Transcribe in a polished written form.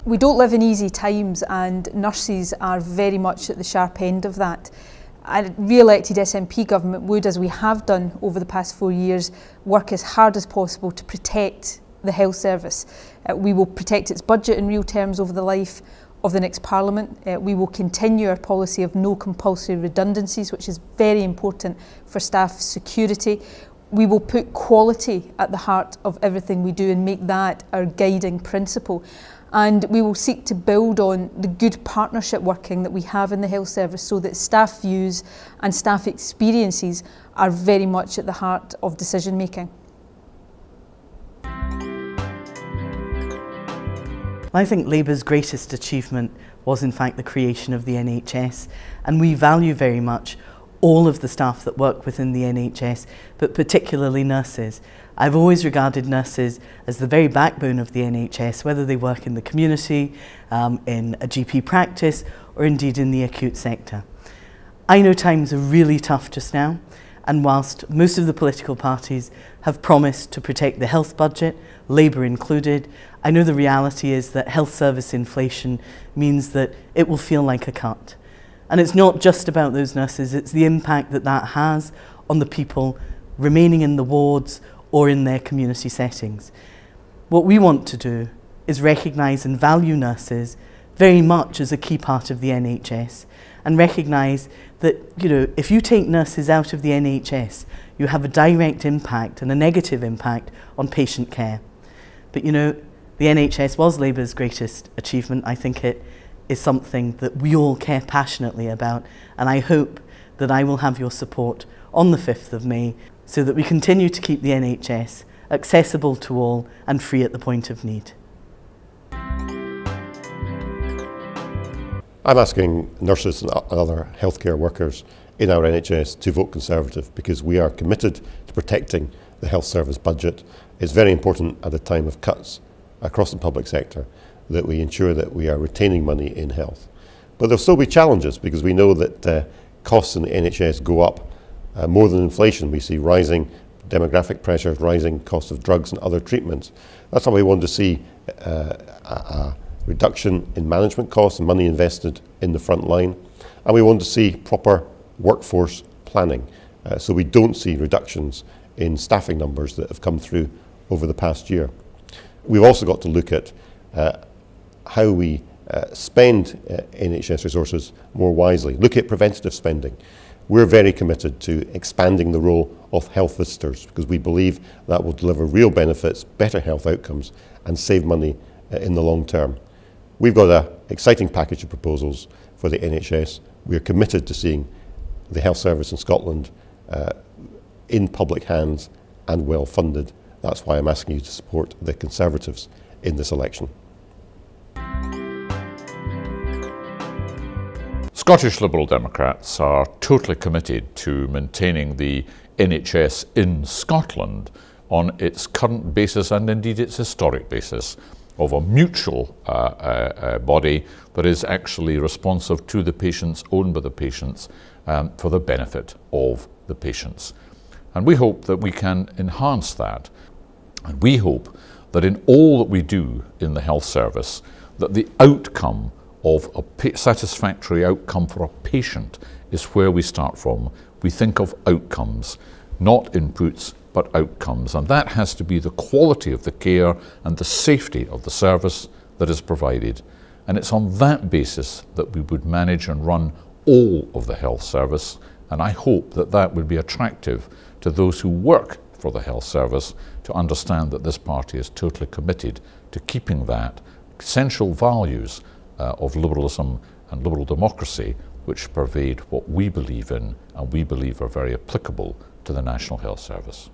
We don't live in easy times, and nurses are very much at the sharp end of that. A re-elected SNP government would, as we have done over the past 4 years, work as hard as possible to protect the health service. We will protect its budget in real terms over the life of the next Parliament. We will continue our policy of no compulsory redundancies, which is very important for staff security. We will put quality at the heart of everything we do and make that our guiding principle. And we will seek to build on the good partnership working that we have in the health service, so that staff views and staff experiences are very much at the heart of decision making. I think Labour's greatest achievement was in fact the creation of the NHS, and we value very much all of the staff that work within the NHS, but particularly nurses. I've always regarded nurses as the very backbone of the NHS, whether they work in the community, in a GP practice, or indeed in the acute sector. I know times are really tough just now, and whilst most of the political parties have promised to protect the health budget, Labour included, I know the reality is that health service inflation means that it will feel like a cut. And it's not just about those nurses, it's the impact that that has on the people remaining in the wards or in their community settings. What we want to do is recognise and value nurses very much as a key part of the NHS, and recognise that, if you take nurses out of the NHS, you have a direct impact and a negative impact on patient care. But the NHS was Labour's greatest achievement. I think it is something that we all care passionately about, and I hope that I will have your support on the 5th of May so that we continue to keep the NHS accessible to all and free at the point of need. I'm asking nurses and other healthcare workers in our NHS to vote Conservative, because we are committed to protecting the health service budget. It's very important at a time of cuts across the public sector that we ensure that we are retaining money in health. But there'll still be challenges, because we know that costs in the NHS go up more than inflation. We see rising demographic pressures, rising costs of drugs and other treatments. That's why we want to see a reduction in management costs and money invested in the front line. And we want to see proper workforce planning, so we don't see reductions in staffing numbers that have come through over the past year. We've also got to look at how we spend NHS resources more wisely. Look at preventative spending. We're very committed to expanding the role of health visitors, because we believe that will deliver real benefits, better health outcomes, and save money in the long term. We've got an exciting package of proposals for the NHS. We are committed to seeing the health service in Scotland in public hands and well funded. That's why I'm asking you to support the Conservatives in this election. Scottish Liberal Democrats are totally committed to maintaining the NHS in Scotland on its current basis, and indeed its historic basis, of a mutual body that is actually responsive to the patients, owned by the patients, for the benefit of the patients. And we hope that we can enhance that. And we hope that in all that we do in the health service, that the outcome of a satisfactory outcome for a patient is where we start from. We think of outcomes, not inputs, but outcomes. And that has to be the quality of the care and the safety of the service that is provided. And it's on that basis that we would manage and run all of the health service. And I hope that that would be attractive to those who work for the health service, to understand that this party is totally committed to keeping that essential values of liberalism and liberal democracy, which pervade what we believe in and we believe are very applicable to the National Health Service.